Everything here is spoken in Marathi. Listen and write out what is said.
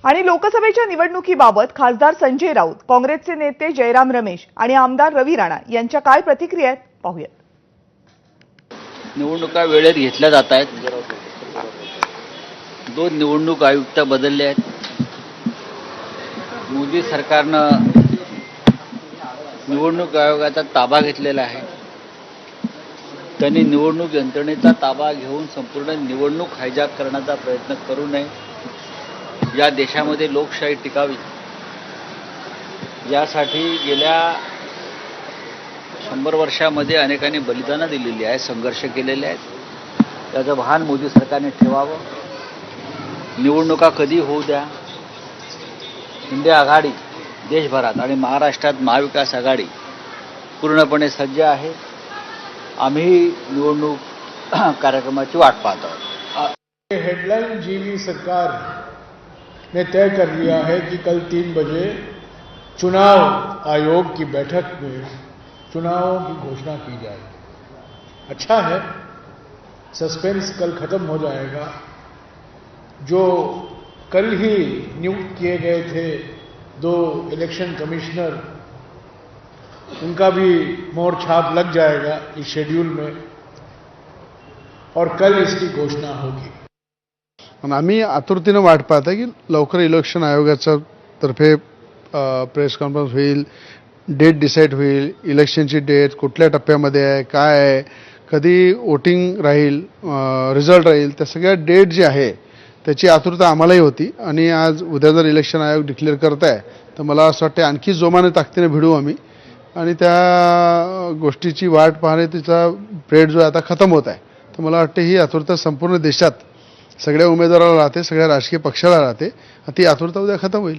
आणि लोकसभेच्या निवडणुकीबाबत खासदार संजय राऊत, काँग्रेसचे नेते जयराम रमेश आणि आमदार रवी राणा यांच्या काय प्रतिक्रिया आहेत पाहूयात. निवडणुका वेळेत घेतल्या जात आहेत. 2 निवडणूक आयुक्त बदलले आहेत. मोदी सरकारनं निवडणूक आयोगाचा ताबा घेतलेला आहे. त्यांनी निवडणूक यंत्रणेचा ताबा घेऊन संपूर्ण निवडणूक हायजॅक करण्याचा प्रयत्न करू नये. या देशामध्ये लोकशाही टिकावी यासाठी गेल्या 100 वर्षामध्ये अनेकांनी बलिदानं दिलेली आहे, संघर्ष केलेले आहेत. त्याचं भान मोदी सरकारने ठेवावं. निवडणुका कधी होऊ द्या. इंडिया आघाडी देशभरात आणि महाराष्ट्रात महाविकास आघाडी पूर्णपणे सज्ज आहे. आम्ही निवडणूक कार्यक्रमाची वाट पाहत आहोत. हेडलाइन जीवी सरकार ने तय कर लिया है कि कल 3 बजे चुनाव आयोग की बैठक में चुनावों की घोषणा की जाएगी. अच्छा है, सस्पेंस कल खत्म हो जाएगा. जो कल ही नियुक्त किए गए थे 2 इलेक्शन कमिश्नर, उनका भी मोहर छाप लग जाएगा इस शेड्यूल में और कल इसकी घोषणा होगी. आम्ही आतुरतेनं वाट पाहत आहे की लवकर इलेक्शन आयोगाच्या तर्फे प्रेस कॉन्फरन्स होईल, डेट डिसाईड होईल, इलेक्शनची डेट कुठल्या टप्प्यामध्ये आहे, काय आहे, कधी वोटिंग राहील, रिझल्ट राहील, त्या सगळ्या डेट जी आहे त्याची आतुरता आम्हालाही होती. आणि आज उद्या जर इलेक्शन आयोग डिक्लेअर करत आहे तर मला असं वाटतं आणखी जोमाने ताकदीने भिडू आम्ही आणि त्या गोष्टीची वाट पाहणे, तिचा पिरियड जो आता खतम होत आहे. तर मला वाटतं ही आतुरता संपूर्ण देशात सगळ्या उमेदवाराला राहते, सगळ्या राजकीय पक्षाला राहते. ती आतुरता उद्या खतम होईल.